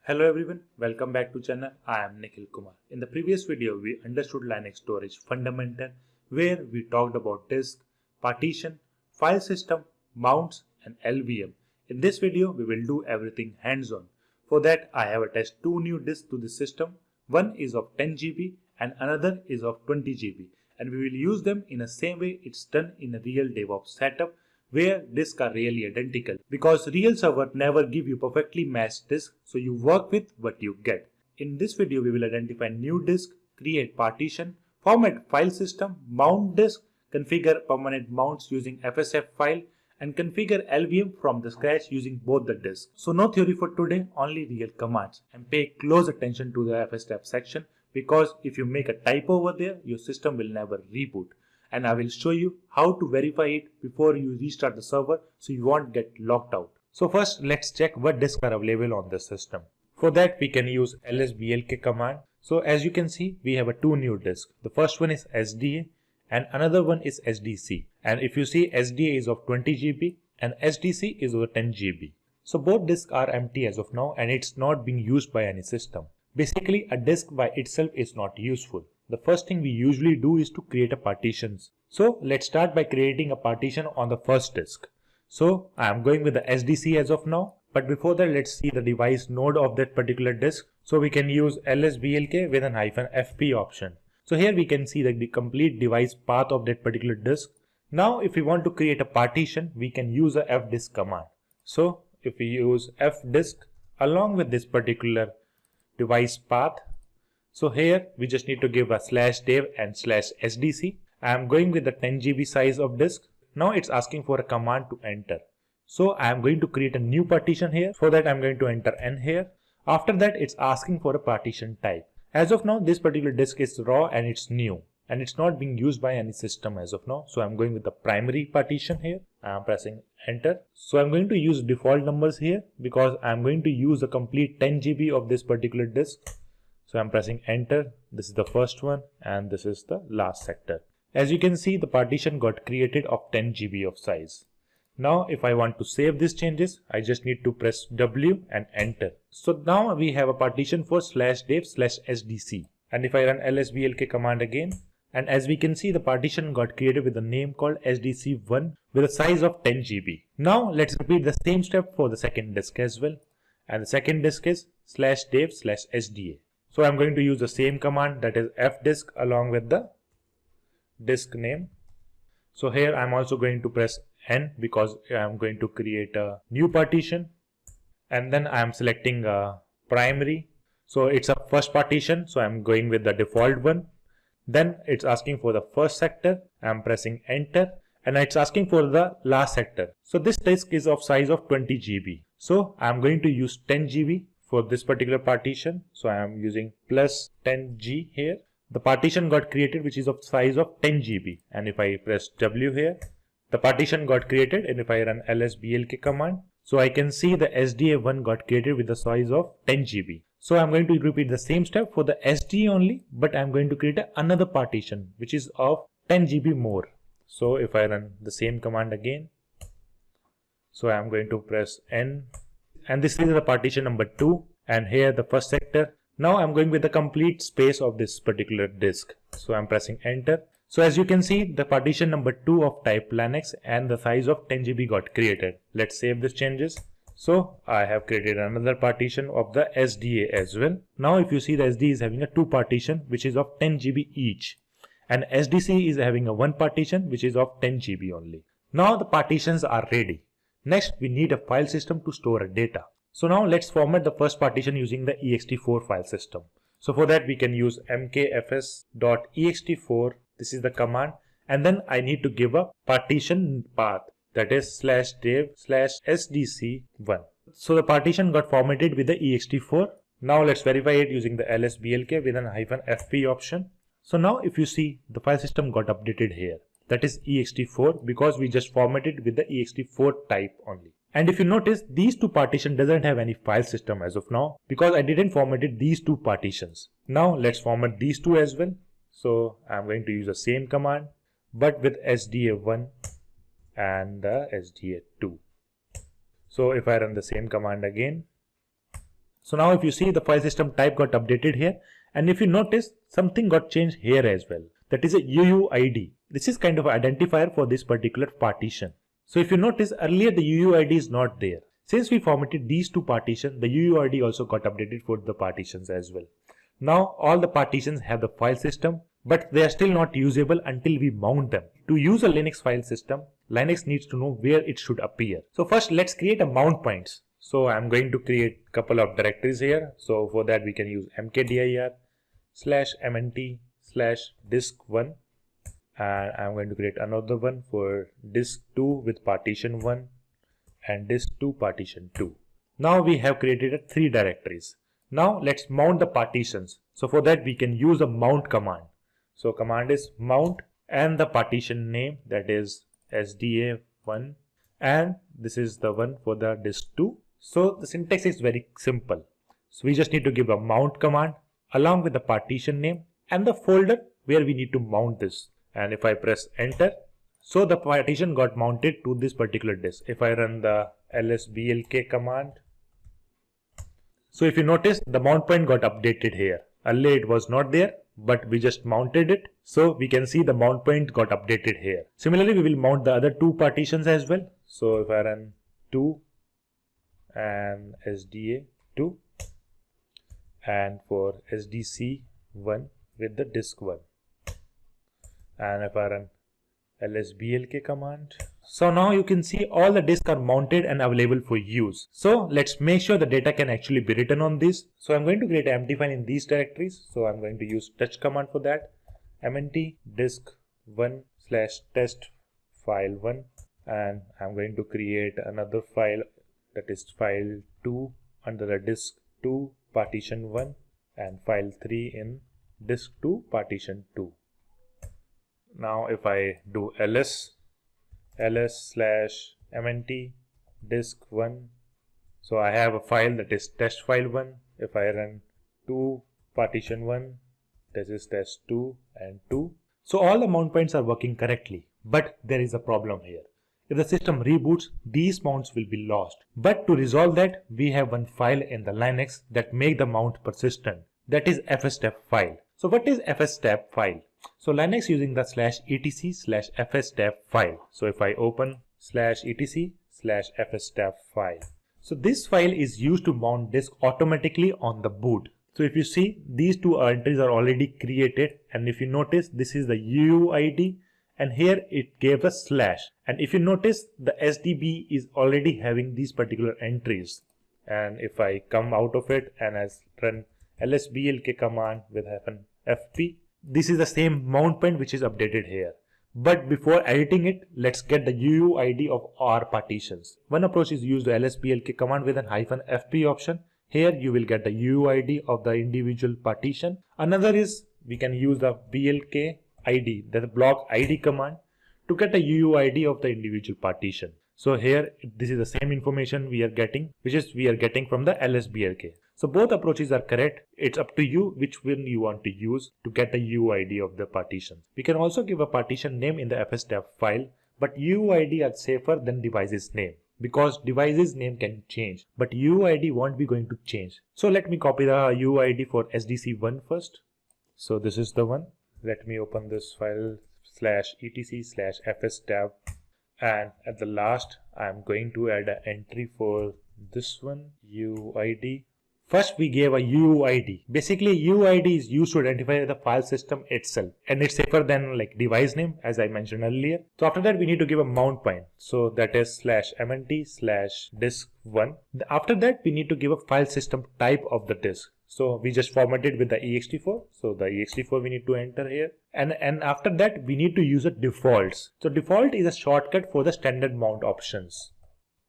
Hello everyone, welcome back to channel. I am Nikhil Kumar. In the previous video, we understood Linux storage fundamental where we talked about disk, partition, file system, mounts and LVM. In this video, we will do everything hands-on. For that, I have attached two new disks to the system. One is of 10 GB and another is of 20 GB. And we will use them in the same way it's done in a real DevOps setup, where disks are really identical, because real server never give you perfectly matched disk, so you work with what you get. In this video we will identify new disk, create partition, format file system, mount disk, configure permanent mounts using fstab file, and configure LVM from the scratch using both the disks. So no theory for today, only real commands, and pay close attention to the fstab section, because if you make a typo over there, your system will never reboot. And I will show you how to verify it before you restart the server so you won't get locked out. So first let's check what disks are available on the system. For that we can use lsblk command. So as you can see, we have two new disks. The first one is SDA and another one is SDC. And if you see, SDA is of 20 GB and SDC is over 10 GB. So both disks are empty as of now and it's not being used by any system. Basically, a disk by itself is not useful. The first thing we usually do is to create a partitions. So let's start by creating a partition on the first disk. So I am going with the SDC as of now, but before that let's see the device node of that particular disk. So we can use lsblk with an -fp option. So here we can see the complete device path of that particular disk. Now if we want to create a partition, we can use a fdisk command. So if we use fdisk along with this particular device path, so here we just need to give a /dev and /sdc. I am going with the 10 GB size of disk. Now it's asking for a command to enter. So I am going to create a new partition here. For that I am going to enter n here. After that it's asking for a partition type. As of now this particular disk is raw and it's new and it's not being used by any system as of now. So I'm going with the primary partition here. I am pressing enter. So I'm going to use default numbers here because I'm going to use a complete 10 GB of this particular disk. So I'm pressing enter. This is the first one and this is the last sector. As you can see, the partition got created of 10 GB of size. Now if I want to save these changes, I just need to press W and enter. So now we have a partition for /dev/sdc. And if I run lsblk command again, and as we can see, the partition got created with a name called SDC1 with a size of 10 GB. Now let's repeat the same step for the second disk as well. And the second disk is /dev/sda. So I'm going to use the same command, that is fdisk along with the disk name. So here I'm also going to press N because I'm going to create a new partition. And then I'm selecting primary. So it's a first partition. So I'm going with the default one. Then it's asking for the first sector. I'm pressing enter. And it's asking for the last sector. So this disk is of size of 20 GB. So I'm going to use 10 GB. For this particular partition, so I am using +10G here. The partition got created which is of size of 10 GB, and if I press W here, the partition got created. And if I run lsblk command, so I can see the SDA1 got created with the size of 10 GB. So I'm going to repeat the same step for the SDA only, but I'm going to create another partition which is of 10 GB more. So if I run the same command again, so I'm going to press N. And this is the partition number 2, and here the first sector. Now I'm going with the complete space of this particular disk. So I'm pressing enter. So as you can see, the partition number 2 of type Linux and the size of 10 GB got created. Let's save these changes. So I have created another partition of the SDA as well. Now if you see, the SDA is having a 2 partition which is of 10 GB each, and SDC is having a 1 partition which is of 10 GB only. Now the partitions are ready. Next, we need a file system to store a data. So now let's format the first partition using the ext4 file system. So for that we can use mkfs.ext4. This is the command. And then I need to give a partition path, that is /dev/sdc1. So the partition got formatted with the ext4. Now let's verify it using the lsblk with an -fp option. So now if you see, the file system got updated here. That is ext4 because we just formatted with the ext4 type only. And if you notice, these two partitions doesn't have any file system as of now because I didn't formatted these two partitions. Now let's format these two as well. So I'm going to use the same command but with SDA1 and the SDA2. So if I run the same command again, So now if you see, the file system type got updated here, and if you notice, something got changed here as well. That is a UUID. This is kind of an identifier for this particular partition. So if you notice, earlier the UUID is not there. Since we formatted these two partitions, the UUID also got updated for the partitions as well. Now all the partitions have the file system, but they are still not usable until we mount them. To use a Linux file system, Linux needs to know where it should appear. So first let's create a mount points. So I'm going to create a couple of directories here. So for that we can use mkdir /mnt/disk1, and I'm going to create another one for disk2 with partition 1 and disk2 partition 2. Now we have created 3 directories. Now let's mount the partitions. So for that we can use a mount command. So command is mount and the partition name, that is sda1, and this is the one for the disk2. So the syntax is very simple. So we just need to give a mount command along with the partition name and the folder where we need to mount this. And if I press enter, so the partition got mounted to this particular disk. If I run the lsblk command, so if you notice, the mount point got updated here. Earlier it was not there, but we just mounted it. So we can see the mount point got updated here. Similarly, we will mount the other 2 partitions as well. So if I run 2 and sda2 and for sdc1 with the disk1, and if I run lsblk command, so now you can see all the disks are mounted and available for use. So let's make sure the data can actually be written on this. So I'm going to create an empty file in these directories. So I'm going to use touch command for that. mnt disk1/test file1, and I'm going to create another file, that is file 2 under the disk2 partition 1 and file 3 in disk2 partition 2. Now if I do ls/mnt disk1, so I have a file that is test file 1. If I run 2 partition 1, this is test 2 and 2. So all the mount points are working correctly, but there is a problem here. If the system reboots, these mounts will be lost. But to resolve that, we have one file in the Linux that make the mount persistent. That is fstab file. So what is fstab file? So Linux using the /etc/fstab file. So if I open /etc/fstab file. So this file is used to mount disk automatically on the boot. So if you see, these 2 entries are already created, and if you notice, this is the UUID, and here it gave a slash. And if you notice, the SDB is already having these particular entries. And if I come out of it and as run lsblk command with -fp, this is the same mount point which is updated here. But before editing it, let's get the UUID of our partitions. One approach is use the lsblk command with an -fp option. Here you will get the UUID of the individual partition. Another is we can use the blk ID, the block ID command, to get the UUID of the individual partition. So here this is the same information we are getting, which is we are getting from the lsblk. So both approaches are correct. It's up to you which one you want to use to get the UUID of the partition. We can also give a partition name in the fstab file, but UUID are safer than device's name, because device's name can change, but UUID won't be going to change. So let me copy the UUID for SDC1 first. So this is the one. Let me open this file /etc/fstab, and at the last I'm going to add an entry for this one, UUID. First we gave a UUID. Basically UUID is used to identify the file system itself, and it's safer than like device name, as I mentioned earlier. So after that we need to give a mount point. So that is /mnt/disk1. After that we need to give a file system type of the disk. So we just formatted with the ext4. So the ext4 we need to enter here. And after that we need to use a defaults. So default is a shortcut for the standard mount options.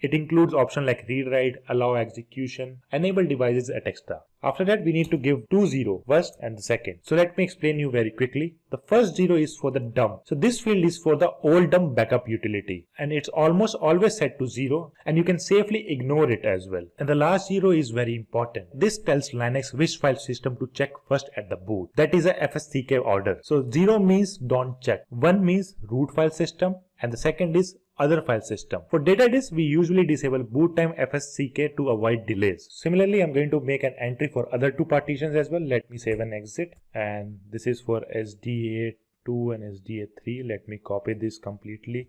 It includes options like read write, allow execution, enable devices, etc. After that we need to give 2 0 first and the second. So let me explain you very quickly. The first 0 is for the dump. So this field is for the old dump backup utility, and it's almost always set to 0, and you can safely ignore it as well. And the last 0 is very important. This tells Linux which file system to check first at the boot. That is a fsck order. So 0 means don't check, 1 means root file system, and the second is other file system. For data disk, we usually disable boot time fsck to avoid delays. Similarly, I'm going to make an entry for other two partitions as well. Let me save and exit. And this is for SDA2 and SDA3. Let me copy this completely.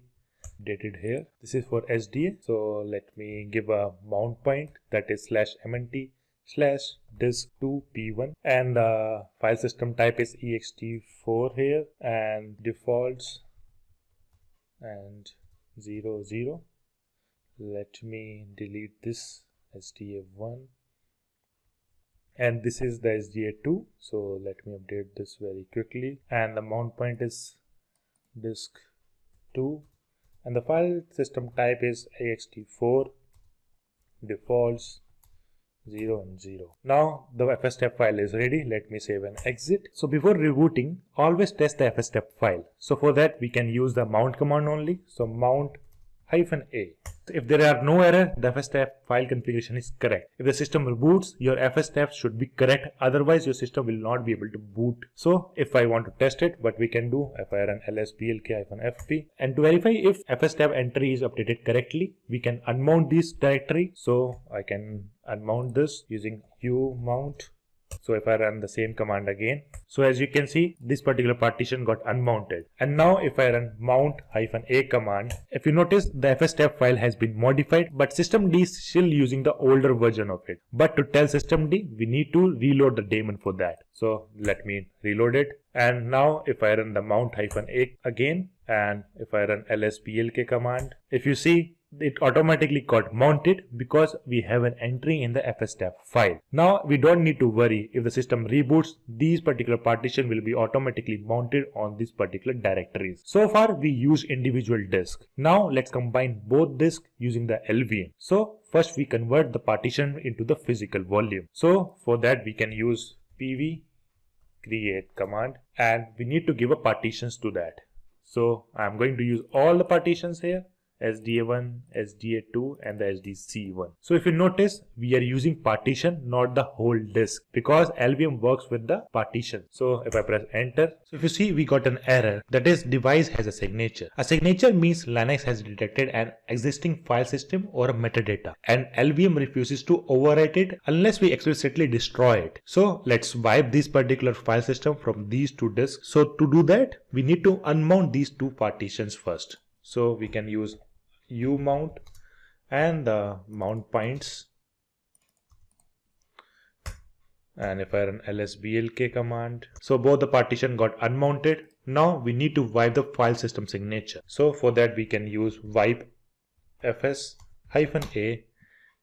Dated here. This is for SDA. So let me give a mount point, that is /mnt/disk2p1, and the file system type is ext4 here, and defaults and 00. Let me delete this SDA1, and this is the SDA2. So let me update this very quickly, and the mount point is disk2, and the file system type is ext4, defaults 0 and 0. Now the fstab file is ready. Let me save and exit. So before rebooting, always test the fstab file. So for that we can use the mount command only. So mount -a. If there are no error, the fstab file configuration is correct. If the system reboots, your fstab should be correct. Otherwise, your system will not be able to boot. So if I want to test it, what we can do, if I run lsblk-fp, and to verify if fstab entry is updated correctly, we can unmount this directory. So I can unmount this using umount. So if I run the same command again, so as you can see, this particular partition got unmounted. And now if I run mount-a command, if you notice, the fstab file has been modified, but systemd is still using the older version of it. But to tell systemd, we need to reload the daemon for that. So let me reload it. And now if I run the mount-a again, and if I run lsblk command, if you see, it automatically got mounted because we have an entry in the fstab file. Now we don't need to worry. If the system reboots, these particular partition will be automatically mounted on these particular directories. So far we use individual disks. Now let's combine both disks using the LVM. So first we convert the partition into the physical volume. So for that we can use pv create command, and we need to give a partitions to that. So I'm going to use all the partitions here, SDA1, SDA2 and the SDC1. So if you notice, we are using partition, not the whole disk, because LVM works with the partition. So if I press enter, so if you see, we got an error, that is device has a signature. A signature means Linux has detected an existing file system or a metadata, and LVM refuses to overwrite it unless we explicitly destroy it. So let's wipe this particular file system from these two disks. So to do that, we need to unmount these two partitions first. So we can use umount and the mount points, and if I run lsblk command, so both the partition got unmounted. Now we need to wipe the file system signature. So for that we can use wipefs-a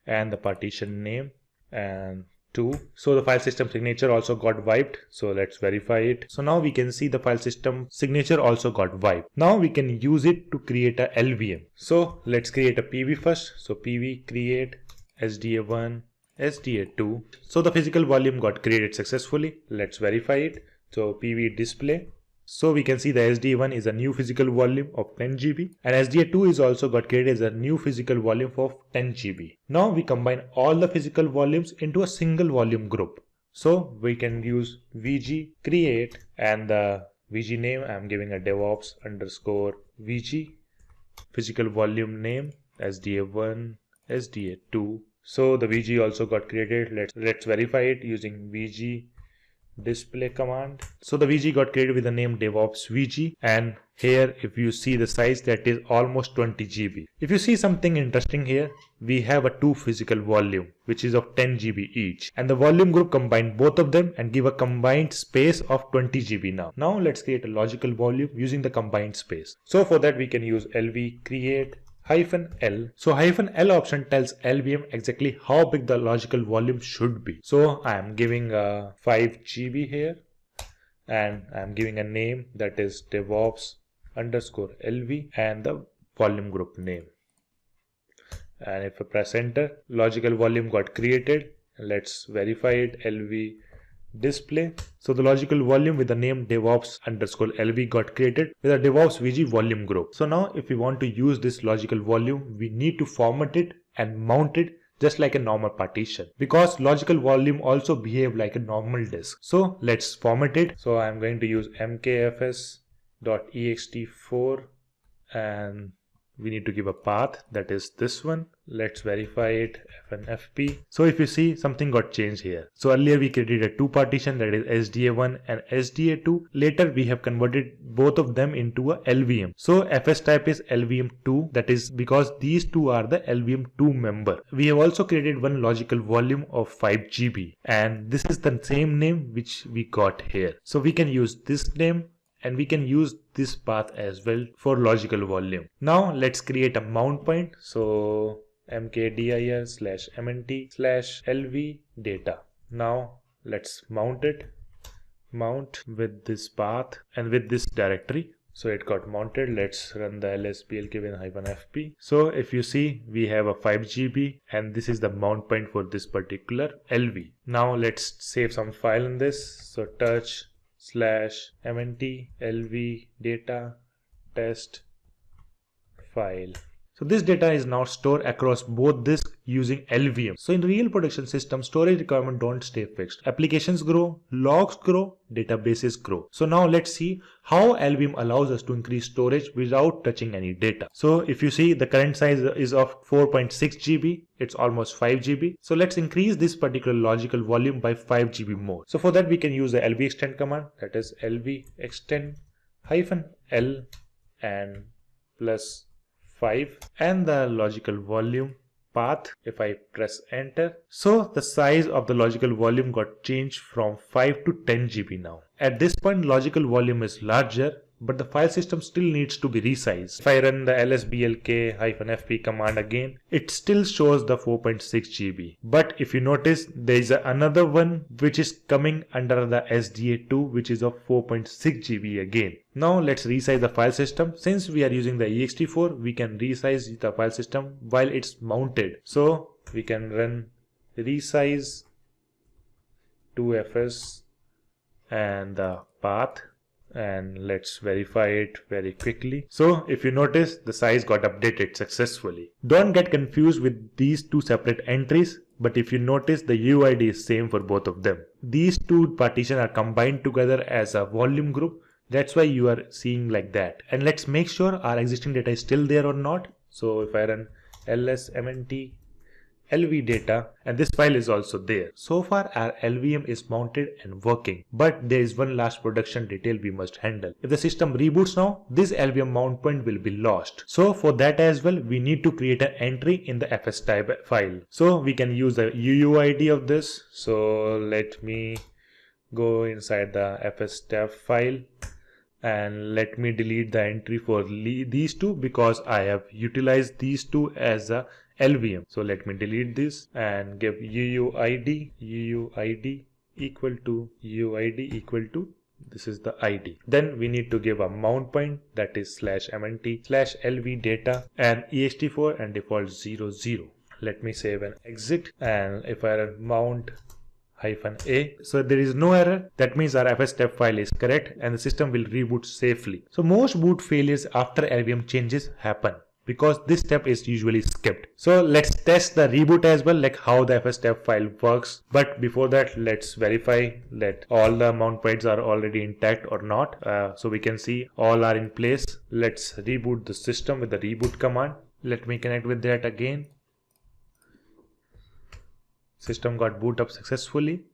and the partition name and 2. So the file system signature also got wiped. So let's verify it. So now we can see the file system signature also got wiped. Now we can use it to create a LVM. So let's create a PV first. So PV create SDA1, SDA2. So the physical volume got created successfully. Let's verify it. So PV display. So we can see the SDA1 is a new physical volume of 10 GB and SDA2 is also got created as a new physical volume of 10 GB. Now we combine all the physical volumes into a single volume group. So we can use VG create, and the VG name I'm giving a DevOps _ VG, physical volume name SDA1, SDA2. So the VG also got created. Let's verify it using VG display command. So the VG got created with the name DevOps VG, and here if you see the size, that is almost 20 GB. If you see something interesting here, we have a two physical volume which is of 10 GB each, and the volume group combined both of them and give a combined space of 20 GB. Now let's create a logical volume using the combined space. So for that we can use lv create -l. So -l option tells LVM exactly how big the logical volume should be. So I am giving 5 GB here, and I am giving a name that is DevOps _LV and the volume group name. And if I press enter, logical volume got created. Let's verify it, LV display. So the logical volume with the name DevOps _LV got created with a DevOps VG volume group. So now if we want to use this logical volume, we need to format it and mount it just like a normal partition, because logical volume also behave like a normal disk. So let's format it. So I'm going to use mkfs.ext4 and we need to give a path, that is this one. Let's verify it, fnfp. So if you see, something got changed here. So earlier we created a two partition, that is SDA1 and SDA2. Later we have converted both of them into a LVM. So fs type is LVM2, that is because these two are the LVM2 member. We have also created one logical volume of 5 GB, and this is the same name which we got here. So we can use this name and we can use this path as well for logical volume. Now let's create a mount point. So mkdir/mnt/lv data. Now let's mount it. Mount with this path and with this directory. So it got mounted. Let's run the lsblk with -fp. So if you see, we have a 5 GB and this is the mount point for this particular LV. Now let's save some file in this. So touch/mnt lv data test file. So this data is now stored across both disks using LVM. So in real production system, storage requirements don't stay fixed. Applications grow, logs grow, databases grow. So now let's see how LVM allows us to increase storage without touching any data. So if you see, the current size is of 4.6 GB. It's almost 5 GB. So let's increase this particular logical volume by 5 GB more. So for that we can use the lvextend command, that is lvextend -l and plus 5 and the logical volume path. If I press enter, so the size of the logical volume got changed from 5 to 10 GB now. At this point, logical volume is larger, but the file system still needs to be resized. If I run the lsblk -fp command again, it still shows the 4.6 GB. But if you notice, there is another one which is coming under the SDA2, which is of 4.6 GB again. Now let's resize the file system. Since we are using the ext4, we can resize the file system while it's mounted. So we can run resize 2fs and the path, and let's verify it very quickly. So if you notice, the size got updated successfully. Don't get confused with these two separate entries, but if you notice, the UID is same for both of them. These two partitions are combined together as a volume group. That's why you are seeing like that. And let's make sure our existing data is still there or not. So if I run lsmnt lv data, and this file is also there. So far our LVM is mounted and working, but there is one last production detail we must handle. If the system reboots now, this LVM mount point will be lost. So for that as well, we need to create an entry in the fstab file. So we can use the UUID of this. So let me go inside the fstab file and let me delete the entry for these two, because I have utilized these two as a LVM. So let me delete this and give UUID equal to this is the ID. Then we need to give a mount point, that is /mnt/lv data and ext4 and default 00. Let me save and exit, and if I run mount -a, so there is no error. That means our fstab file is correct and the system will reboot safely. So most boot failures after LVM changes happen because this step is usually skipped. So let's test the reboot as well, like how the fstab file works. But before that, let's verify that all the mount points are already intact or not. So we can see all are in place. Let's reboot the system with the reboot command. Let me connect with that again. System got boot up successfully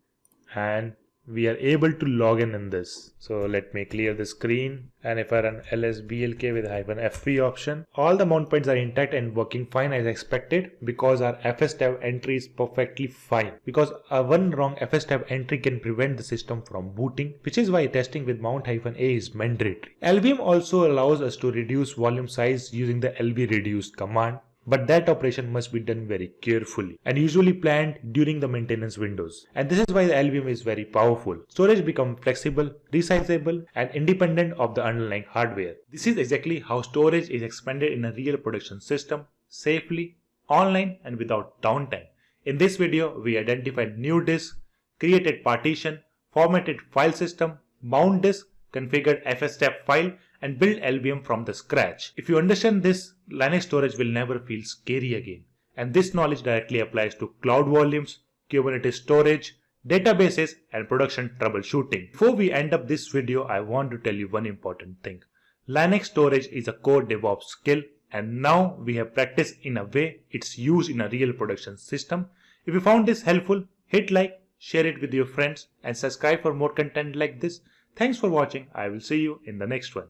and we are able to log in this. So let me clear the screen, and if I run lsblk with -fp option, all the mount points are intact and working fine as expected, because our fstab entry is perfectly fine. Because one wrong fstab entry can prevent the system from booting, which is why testing with mount -a is mandatory. LVM also allows us to reduce volume size using the lvreduce command. But that operation must be done very carefully and usually planned during the maintenance windows. And this is why the LVM is very powerful. Storage becomes flexible, resizable, and independent of the underlying hardware. This is exactly how storage is expanded in a real production system, safely, online, and without downtime. In this video, we identified new disk, created partition, formatted file system, mount disk, configured fstab file, and build LVM from the scratch. If you understand this, Linux storage will never feel scary again. And this knowledge directly applies to cloud volumes, Kubernetes storage, databases, and production troubleshooting. Before we end up this video, I want to tell you one important thing. Linux storage is a core DevOps skill and now we have practiced in a way it's used in a real production system. If you found this helpful, hit like, share it with your friends, and subscribe for more content like this. Thanks for watching. I will see you in the next one.